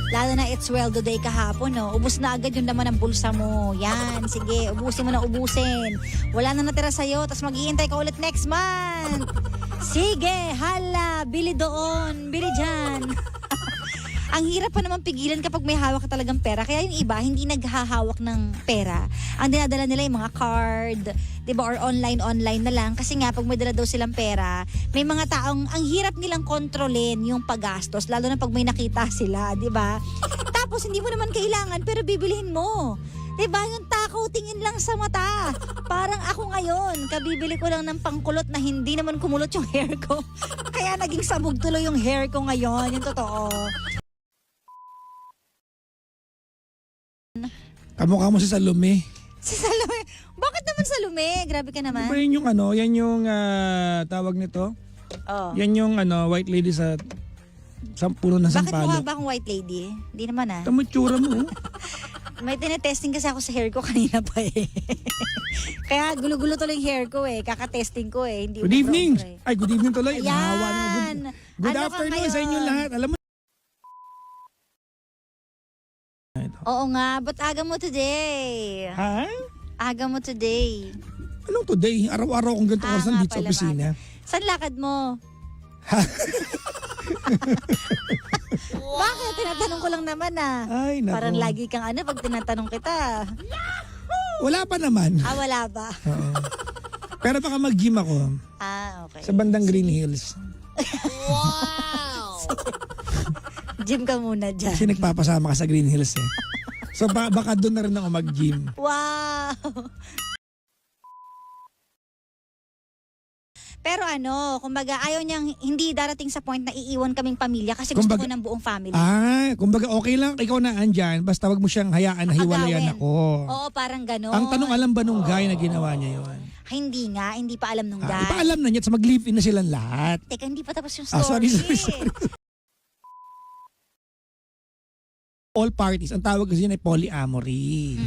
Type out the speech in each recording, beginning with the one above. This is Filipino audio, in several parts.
Lalo na it's sweldo day kahapon, no? Ubus na agad yung laman ng bulsa mo. Yan, sige, ubusin mo na ubusin. Wala na natira sa'yo, tapos mag-iintay ka ulit next month. Sige, hala, bili doon, bili dyan. Ang hirap pa naman pigilan kapag may hawak ka talagang pera. Kaya yung iba, hindi naghahawak ng pera. Ang dinadala nila yung mga card, diba? Or online na lang. Kasi nga, pag may dala daw silang pera, may mga taong ang hirap nilang kontrolin yung paggastos. Lalo na pag may nakita sila, diba? Tapos, hindi mo naman kailangan, pero bibilihin mo. Diba? Yung takaw, tingin lang sa mata. Parang ako ngayon, kabibili ko lang ng pangkulot na hindi naman kumulot yung hair ko. Kaya naging sabog tuloy yung hair ko ngayon. Yung totoo. Kamukha mo si Salome. Si Salome. Bakit naman Salome? Grabe ka naman. Diba yun yung ano, yan yung tawag nito? Oh. Yan yung white lady sa puno ng Bakit mukha sampalo. ba akong white lady? Hindi naman ah. Tama tsura mo. May tinetesting kasi ako sa hair ko kanina pa eh. Kaya gulo-gulo tuloy yung hair ko eh. Kakatesting ko eh. Hindi Good evening. ubra-ubra eh. Ay, good evening tuloy. Ayan. Nahawa naman. Good Ano ka afternoon sa inyo ngayon? lahat. Alam mo. Oo nga, but aga mo today. Ha? Aga mo today. Anong today? Araw-araw akong ganito oras nga dito sa pala, opisina. Saan lakad mo? Bakit? Tinatanong ko lang naman ah. Ay, nako. Parang lagi kang ano pag tinatanong kita. Wala pa naman. Ah, wala ba? Oo. Pero baka mag-gym ako Ah, okay. sa bandang Green Hills. Gym ka muna dyan. Kasi nagpapasama ka sa Green Hills eh. So baka doon na rin ako mag-gym. Wow! Pero ano, kumbaga ayaw niyang hindi darating sa point na iiwan kaming pamilya kasi gusto ko ng buong family. Kumbaga okay lang ikaw na andyan, basta wag mo siyang hayaan na hiwalayan Agawin. ako. Oo, parang gano'n. Ang tanong, alam ba nung guy na ginawa niya yun? Hindi nga, hindi pa alam nung guy. Ipaalam na niya at mag-live-in na silang lahat. Teka, hindi pa tapos yung story. Sorry. All parties, ang tawag kasi yan ay polyamory.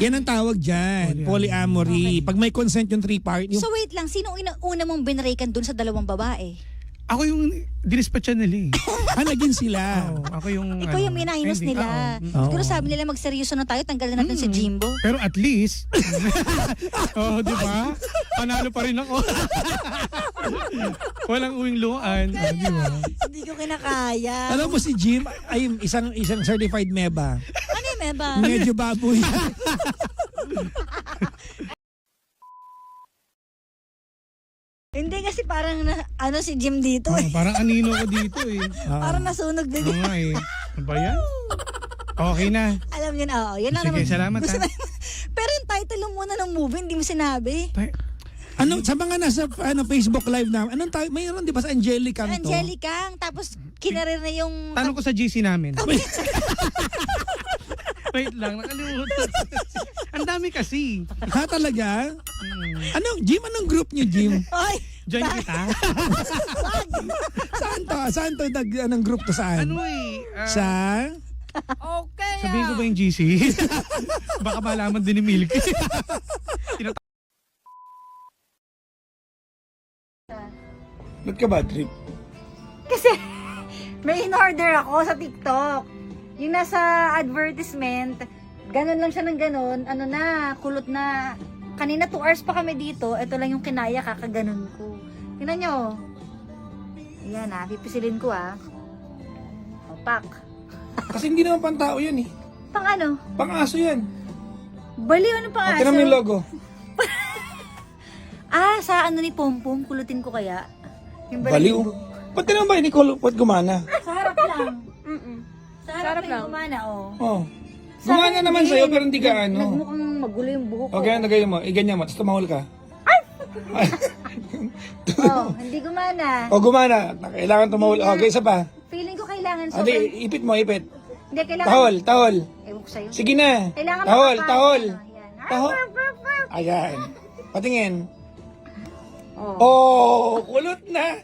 Yan ang tawag dyan, polyamory. Okay. Pag may consent yung three parties. So wait lang, sino una mong binreakan dun sa dalawang babae? Ako yung dinispatcha nila eh. Naging sila. Oo, ako yung... Ikaw yung minahinos ending. nila. Oo. Siguro sabi nila magseryoso na tayo, tanggalan natin si Jimbo. Pero at least, di ba? Panalo pa rin ako. Walang uwing luan. Di ba? Hindi ko kinakaya. Alam mo si Jim ay isang certified meba. Ano yung meba? Medyo baboy. Hindi kasi parang ano si Jim dito eh. Parang anino ko dito eh. Parang nasunog din. Oo nga eh. Ano ba yan? Okay na. Alam niyo na, oo. Yan lang Sige, naman. salamat Gusto ha. Pero yung title lang muna ng movie, hindi mo sinabi. Ano sa mga nasa Facebook live na anong tawag mayroon di ba sa Angelica to? Angelica, tapos kinarir na yung... Tanong ko sa GC namin. Wait lang, nakalimutan. Ang dami kasi. Ha talaga? Ano Jim, anong group niyo Jim? Oy! Join kita. Saan to anong group to saan? Ano eh. Sa Okay. Sabihin ko ba yung GC? Baka malaman din ni Milky. Ba't ka bad trip? Kasi may in-order ako sa TikTok. Yung nasa advertisement, ganun lang siya ng ganun, ano na, kulot na. Kanina 2 hours pa kami dito, ito lang yung kinaya, kakaganon ko. Tingnan nyo. Ayan pipisilin ko O, pak. Kasi hindi naman pantao yan eh. Pang ano? Pang-aso yan. Baliw, ano pang aso? Tingnan mo yung logo. Sa ano ni Pompom, kulutin ko kaya? Yung Baliw. Ba't naman ba ini gumana? Sa harap lang. Sa harap lang gumana, Oh. Gumana naman sa'yo pero hindi ka ano. Nagmukhang magulo yung buhok ko. Okay, nagayon mo. Iganyan mo. Tapos tumahol ka. Hindi gumana. Gumana. Kailangan tumahol. Okay, isa pa. Feeling ko kailangan Adi, ipit mo, ipit. Hindi, kailangan... Tahol. Ewan ko sa'yo. Sige na. Kailangan Tahol. Ayan. Tahol. Ayan. Patingin. Oh. Kulot na.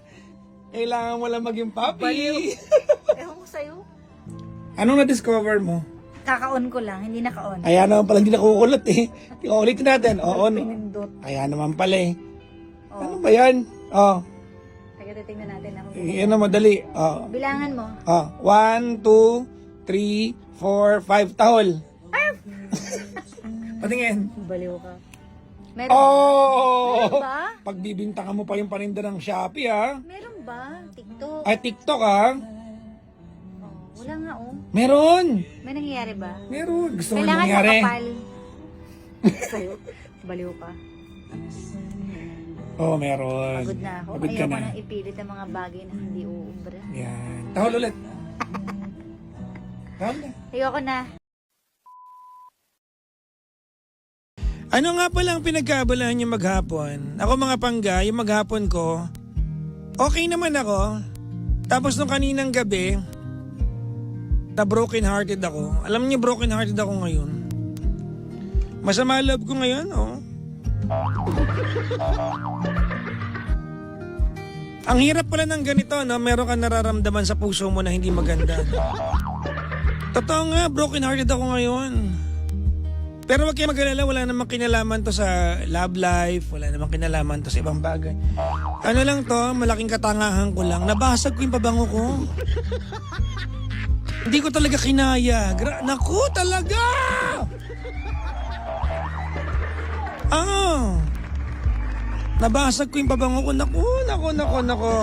Kailangan mo lang maging papi. Ewan ko sa'yo. Anong na-discover mo? Kaka-on ko lang, hindi naka-on. Ayan naman pala, hindi nakukulot eh. Ulitin natin. On. Pinindot. Ayan naman pala eh. Ano ba yan? Teka, titignan natin. Yan na madali. Bilangan mo. 1, 2, 3, 4, 5 tahol. Patingin. Baliw ka. Meron, Oh! ba? Pagbibintangan mo pa yung paninda ng Shopee, ha? Meron ba? TikTok? Ay, TikTok, ha? Oh, wala nga oh. Meron! May nangyayari ba? Meron. Gusto mo Kailangan nangyari? makapal. Sa'yo. Baliw ka. Oh, meron. Pagod na ako. Pagod ka Ayoko na. nang ipilit ang mga bagay na hindi uubra. Yan. Tahol ulit. Tahol na. Ayoko na. Ano nga pala ang pinagkaabalahan niyo maghapon? Ako mga pangga, yung maghapon ko, okay naman ako. Tapos nung kaninang gabi, na broken hearted ako. Alam niyo broken hearted ako ngayon. Masama love ko ngayon, oh. Ang hirap pala ng ganito, no? Meron kang nararamdaman sa puso mo na hindi maganda. Totoo nga, broken hearted ako ngayon. Pero wag kayo mag-alala, wala namang kinalaman to sa love life, wala namang kinalaman to sa ibang bagay. Ano lang to, malaking katangahan ko lang, nabasag ko yung pabango ko. Hindi ko talaga kinaya. Naku, talaga! Nabasag ko yung pabango ko. Naku.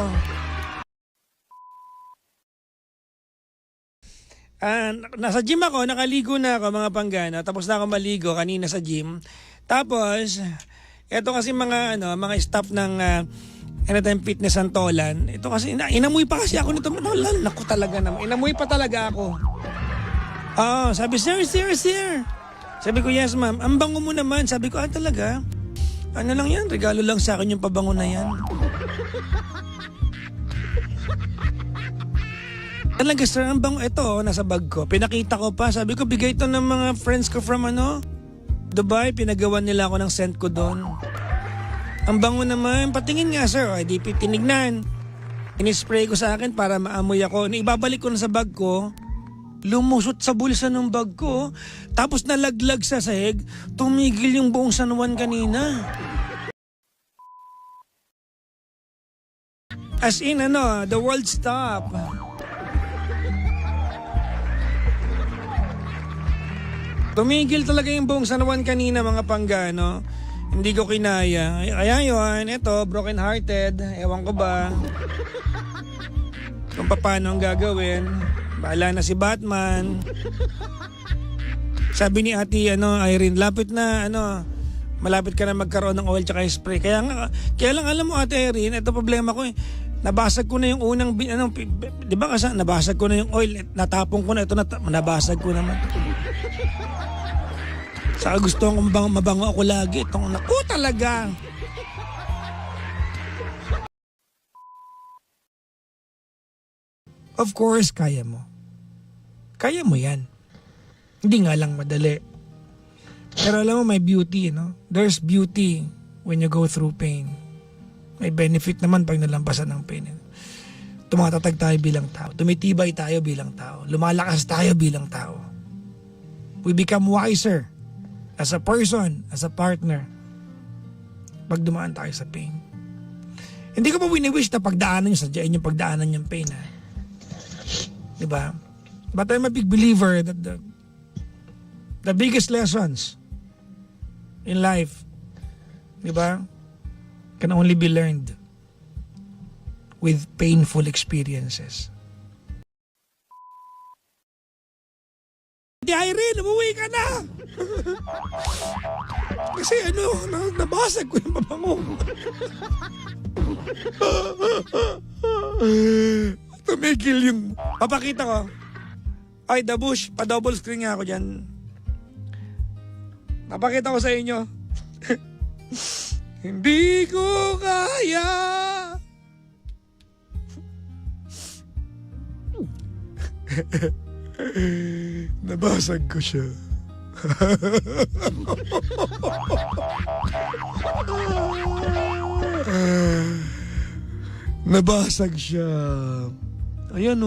Nasa gym ako, nakaligo na ako mga panggana. Tapos na ako maligo kanina sa gym. Tapos, eto kasi mga staff ng Anytime Fitness Santolan. Ito kasi, inamoy pa kasi ako nito. Naku talaga naman. Inamoy pa talaga ako. Sabi, sir. Sabi ko, yes ma'am. Ang bango mo naman. Sabi ko, talaga? Ano lang yan? Regalo lang sa akin yung pabango na yan. Talaga sir, ang bango. Ito, nasa bag ko. Pinakita ko pa. Sabi ko, bigay ito ng mga friends ko from Dubai. Pinagawan nila ako ng scent ko doon. Ang bango naman. Patingin nga sir. Ay, di tinignan. Inispray ko sa akin para maamoy ako. Ibabalik ko na sa bag ko. Lumusot sa bulsa ng bag ko. Tapos nalaglag sa sahig. Tumigil yung buong San Juan kanina. As in, the world stopped. Tumigil talaga yung buong San Juan kanina mga panggano. Hindi ko kinaya. Kaya yun, eto, broken hearted. Ewan ko ba kung paano ang gagawin. Bahala na si Batman. Sabi ni Ate Irene, malapit ka na magkaroon ng oil tsaka spray. Kaya lang alam mo Ate Irene, ito problema ko eh. Nabasag ko na yung unang, di ba kasi nabasag ko na yung oil, natapong ko na, ito nabasag ko naman. Saka gusto kong mabango ako lagi. Itong naku talaga. Of course, kaya mo. Kaya mo yan. Hindi nga lang madali. Pero alam mo, may beauty, There's beauty when you go through pain. May benefit naman pag nalampasan ng pain. Tumatatag tayo bilang tao. Tumitibay tayo bilang tao. Lumalakas tayo bilang tao. We become wiser as a person, as a partner, pag dumaan tayo sa pain. Hindi ko pa wini-wish na pagdaanan nyo, sadyain yung pagdaanan yung pain, ha? Diba? But I'm a big believer that the biggest lessons in life, diba, can only be learned with painful experiences. Di Irene, umuwi ka na! Kasi nabasag ko yung pabango. Tumigil yung... Papakita ko. Ay, The Bush, pa-double screen nga ako dyan. Papakita ko sa inyo. Hindi ko kaya. Nabasag ko siya. Nabasag siya. Ayan,